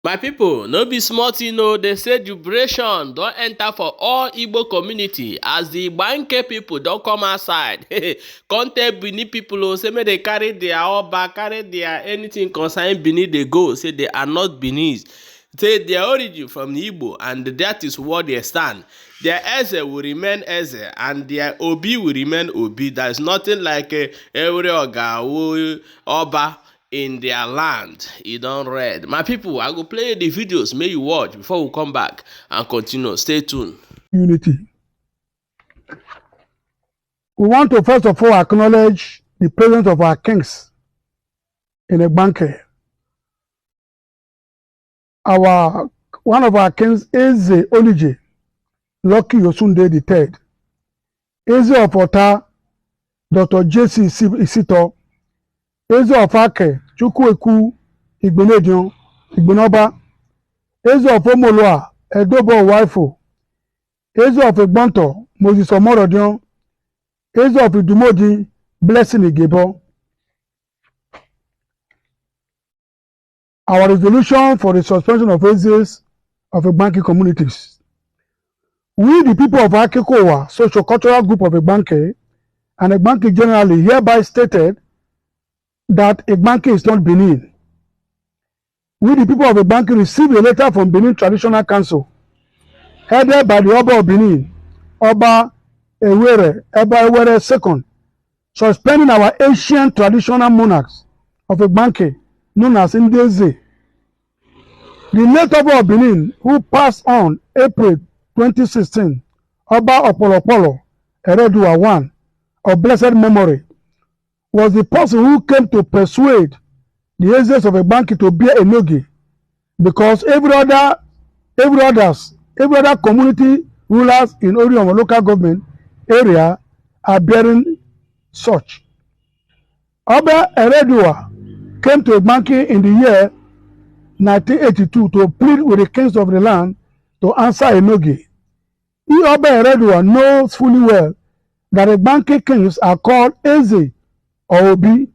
My people, no be small thing o. They say jubilation don enter for all Igbo community as the Igbanke people don come outside. Come tell Benin people o say make they carry their oba, carry their anything concerning Benin dey go. Say they are not Benin. Say their origin from Igbo and that is where they stand. Their Eze will remain Eze and their Obi will remain Obi. There is nothing like every Oba in their land. You don't read. My people, I go play the videos, may you watch before we come back and continue. Stay tuned. Unity. We want to first of all acknowledge the presence of our kings in Igbanke. One of our kings is Olije, Lucky Yosunde III. Eze of Ota, Dr. J.C. Isito. Eze of Ake, Chukwueku Igbenedion, Igbenoba. Eze of Omoloa, Edobo Waifo. Eze of Igbanto, Moses Omorodion. Eze of Idumodi, Blessing Igebo. Our resolution for the suspension of Ezes of Igbanke communities. We, the people of Akikowa, socio-cultural group of Igbanke, and Igbanke generally hereby stated that Igbanke is not Benin. We, the people of Igbanke, received a letter from Benin Traditional Council, headed by the Oba of Benin, Oba Ewere II, suspending our ancient traditional monarchs of Igbanke, known as Ndeze. The late Oba of Benin, who passed on April 2016, Oba Opolopolo Eredua I, of blessed memory, was the person who came to persuade the Ezes of Igbanke to bear enogi, because every other community rulers in Oriom local government area are bearing such. Oba Eredua came to Igbanke in the year 1982 to plead with the kings of the land to answer enogi. Oba Eredua knows fully well that Igbanke kings are called Eze or Obi,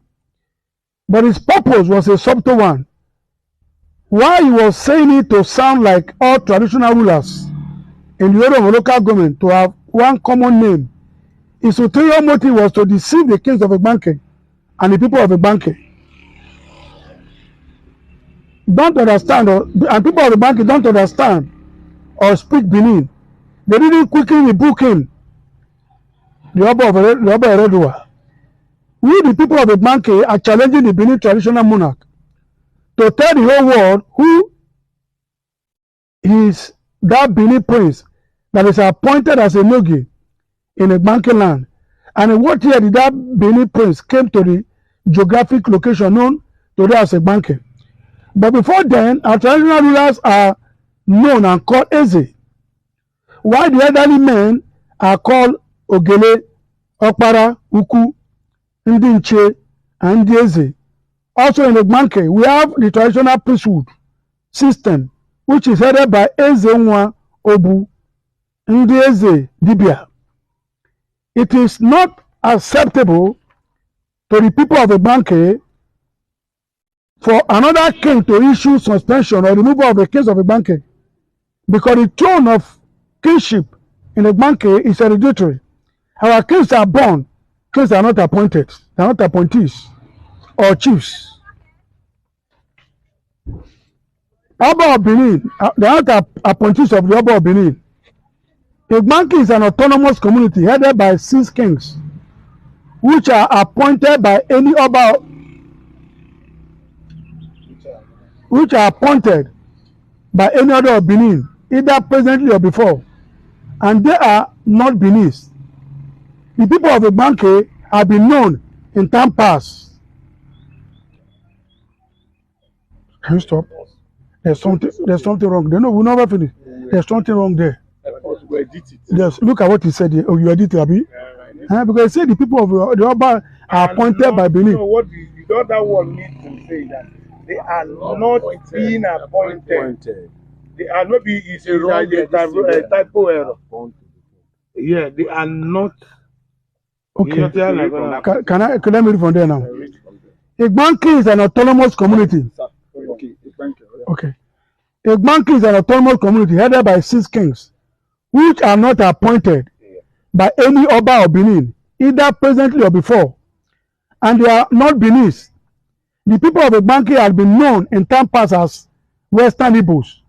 but his purpose was a subtle one. Why he was saying it to sound like all traditional rulers in the area of local government to have one common name, his ulterior motive was to deceive the kings of Igbanke and the people of Igbanke. Don't understand, and people of Igbanke don't understand or speak Benin. They didn't quickly rebuke him, the Oba Eredua. We, the people of Igbanke, are challenging the Benin traditional monarch to tell the whole world who is that Benin prince that is appointed as a Nogi in Igbanke land, and in what year did that Benin prince came to the geographic location known today as Igbanke. But before then, our traditional rulers are known and called Eze, while the elderly men are called Ogele, Okpara, Uku, Ndinche, and Ndeze. Also in Igbanke, we have the traditional priesthood system, which is headed by Eze Nwa Obu, Ndeze Dibia. It is not acceptable to the people of Igbanke for another king to issue suspension or removal of the kings of Igbanke, because the throne of kingship in Igbanke is hereditary. Our kings are born. Kings are not appointed. They are not appointees or chiefs. Oba of Benin, they are not appointees of the Oba of Benin. Igbanke is an autonomous community headed by 6 kings, which are appointed by any Oba, which are appointed by any other of Benin, either presently or before, and they are not Beninese. The people of Igbanke have been known in time past. Can you stop? There's something wrong there. No, we'll never finish. There's something wrong there. Yes, look at what he said here. Oh, you edit it, Abi? Because he said the people of the Oba are appointed by Benin. No, what the other one needs to say that they are not being appointed. They are not being, it's a wrong typo error. Yeah, they are not. Okay. Can I let me read from there now? Igbanke is an autonomous community. Okay, Igbanke. Okay. Igbanke is an autonomous community headed by 6 kings, which are not appointed by any Oba of Benin, either presently or before, and they are not Beninese. The people of Igbanke have been known in time past as Western Igbos,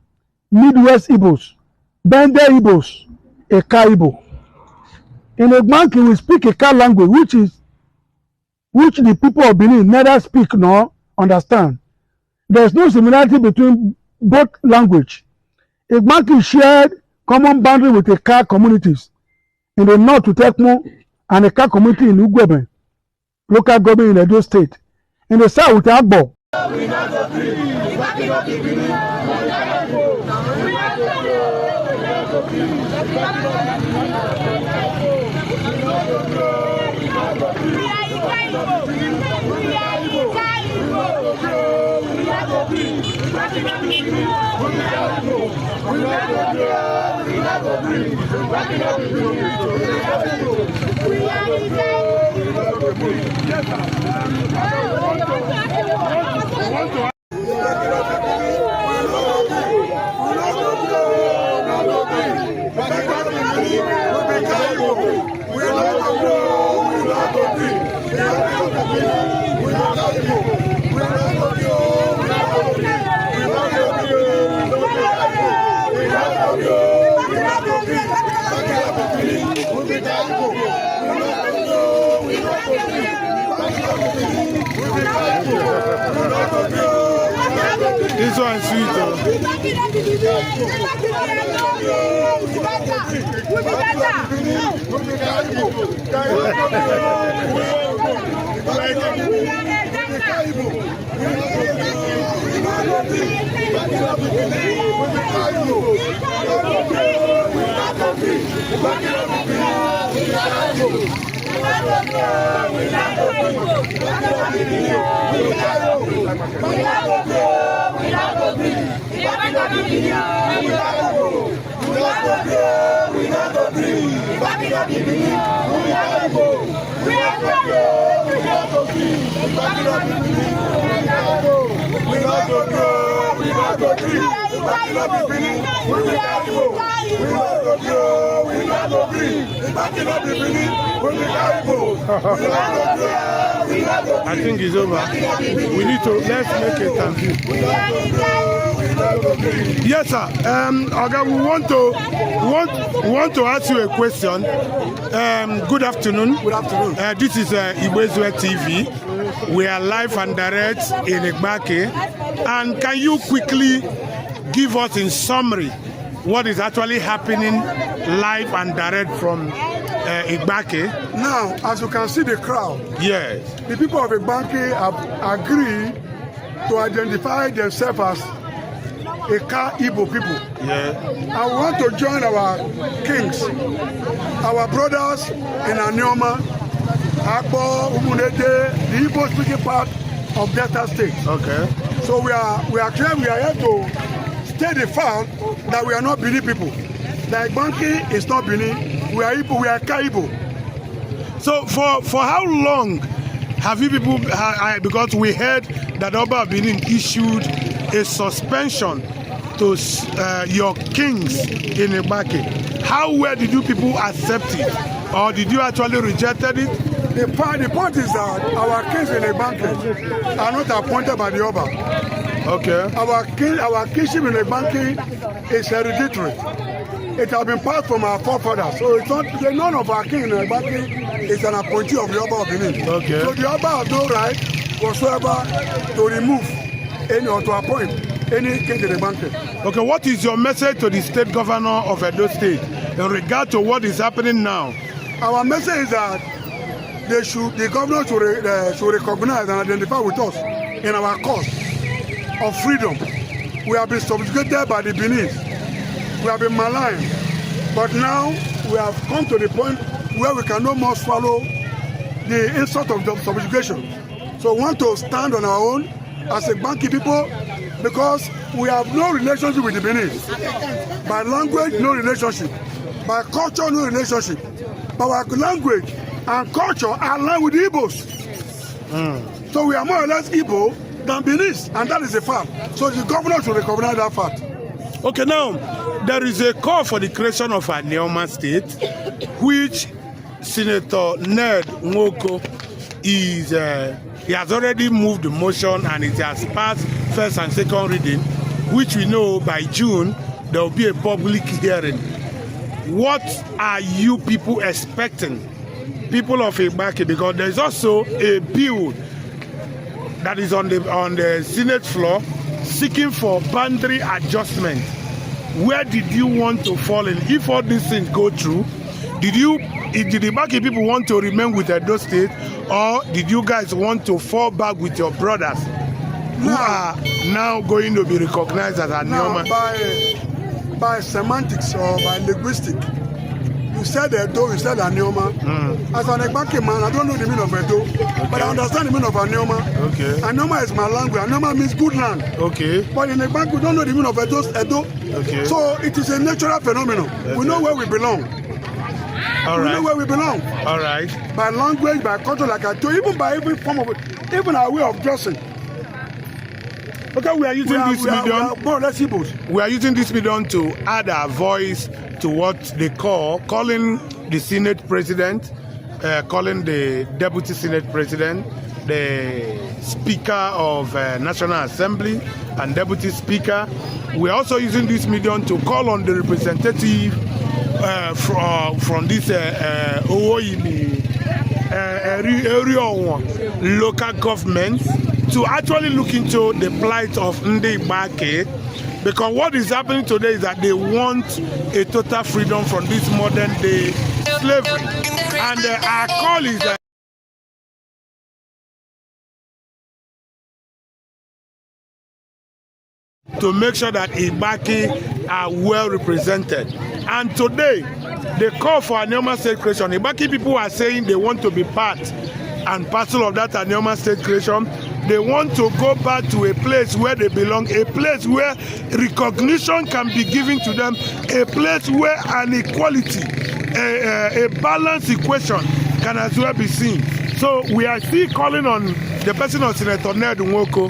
Midwest Igbos, Bende Igbos, Eka Igbo. In Igbanke, we speak Eka language, which the people of Benin neither speak nor understand. There is no similarity between both language. Igbanke shared common boundary with Eka communities in the north to Tekmo and Eka community in Ugweben, local government in Edo State. In the south with Agbo. This one sweet. I think it's over. We need to let's make a thank Yes, sir. Okay, we want to ask you a question. Good afternoon. Good afternoon. This is Igbo TV. We are live and direct in Igbanke. And can you quickly give us in summary what is actually happening live and direct from Igbanke? Now, as you can see the crowd, yes, the people of Igbanke have agreed to identify themselves as Eka Igbo people. yeah, And we want to join our kings, our brothers in Anioma, Agbo, Umunede, the Igbo speaking part of Delta State. okay, So we are here to state the fact that we are not Benin people. That Igbanke is not Benin. We are Igbo, we are Eka Igbo. So for how long have you people, because we heard that Oba of Benin issued a suspension to your kings in Igbanke. How well did you people accept it? Or did you actually rejected it? The point is that our kings in Igbanke are not appointed by the Oba. Okay. Our kingship in Igbanke is hereditary. It has been passed from our forefathers. So it's not, none of our king in Igbanke is an appointee of the Oba of Benin. Okay. So the Oba has no right whatsoever to remove any or to appoint any king in Igbanke. Okay, what is your message to the state governor of Edo State in regard to what is happening now? Our message is that the governor should recognize and identify with us in our cause of freedom. We have been subjugated by the Benin. We have been maligned. But now we have come to the point where we can no more swallow the insult of the subjugation. So we want to stand on our own as Igbanke people because we have no relationship with the Benin. By language, no relationship. By culture, no relationship. But our language and culture are aligned with the Igbos. So we are more or less Igbo than Benin, and that is a fact. So the governor should recognize that fact. Okay, now there is a call for the creation of a Neoma state, which Senator Ned Nwoko is. He has already moved the motion and it has passed first and second reading, which we know by June there will be a public hearing. What are you people expecting, people of Igbanke? Because there is also a bill that is on the Senate floor seeking for boundary adjustment. Where did you want to fall in? If all these things go through, did the Igbanke people want to remain with Edo State, or did you guys want to fall back with your brothers who are now going to be recognized as a Neoma? By semantics or by linguistics, you said Edo, you said Neoma. As an Igbanke man, I don't know the meaning of Edo, but I understand the meaning of Neoma. Okay. Neoma is my language. Neoma means good land. Okay. But in Igbanke, we don't know the meaning of Edo. Okay. So it is a natural phenomenon. Okay. We know where we belong. All right. We know where we belong. All right. By language, by culture, like I told, even by every form of it, even our way of dressing. Okay, we are using this medium. We are using this medium to add our voice to what they calling the Senate President, calling the Deputy Senate President, the Speaker of National Assembly, and Deputy Speaker. We are also using this medium to call on the representative from this area local government to actually look into the plight of Ndi Igbanke, because what is happening today is that they want a total freedom from this modern day slavery, and our call is to make sure that Igbanke are well represented. And today, the call for a Neoma state creation, Igbanke people are saying they want to be part and parcel of that Neoma state creation. They want to go back to a place where they belong, a place where recognition can be given to them, a place where an equality, a balanced equation can as well be seen. So we are still calling on the person of Senator Ned Nwoko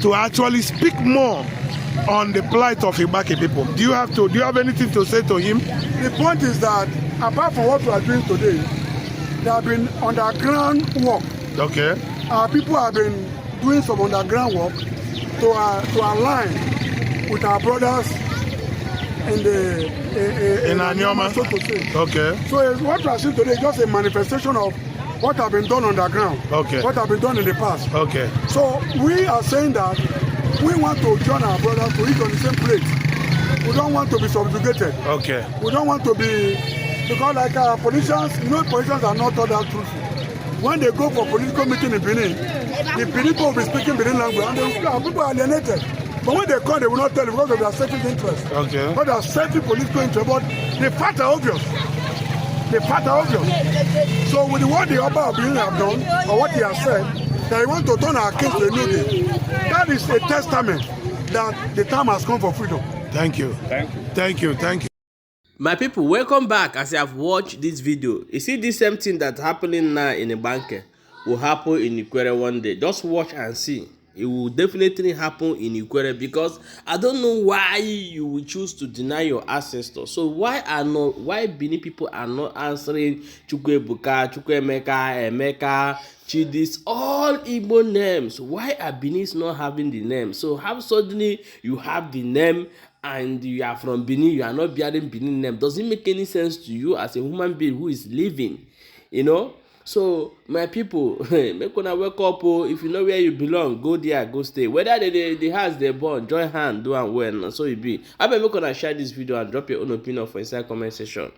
to actually speak more on the plight of Igbanke people. Do you have anything to say to him? The point is that apart from what we are doing today, there have been underground work. Okay. Our people have been doing some underground work to align with our brothers in Neoma, so to say. Okay. So what we are seeing today is just a manifestation of what have been done underground. Okay. What have been done in the past. Okay. So we are saying that we want to join our brothers to eat on the same plate. We don't want to be subjugated. Okay. We don't want to be, because like our politicians, politicians are not all that truthful. When they go for political meeting in Benin, the people will be speaking Benin language, and people are alienated. But when they come, they will not tell you because of their selfish interest. Okay. Because they are selfish political interest. But the facts are obvious. So with what the Oba of Benin have done, or what he has said, that he want to turn our case to a new day, that is a testament that the time has come for freedom. Thank you. My people, welcome back. As you have watched this video, you see this same thing that's happening now in Igbanke will happen in Ikwere one day. Just watch and see. It will definitely happen in Ikwere, because I don't know why you will choose to deny your ancestors. So why Benin people are not answering Chukwuebuka, Chukwuemeka, Emeka, Chidis, all Igbo names? Why are Benis not having the name? So how suddenly you have the name and you are from Benin, you are not bearing Benin name? Does it make any sense to you as a human being who is living? So my people, make una wake up. If you know where you belong, go there, go stay. Whether the house they born, join hand, do and well. So it be. I bet make una share this video and drop your own opinion for inside comment section.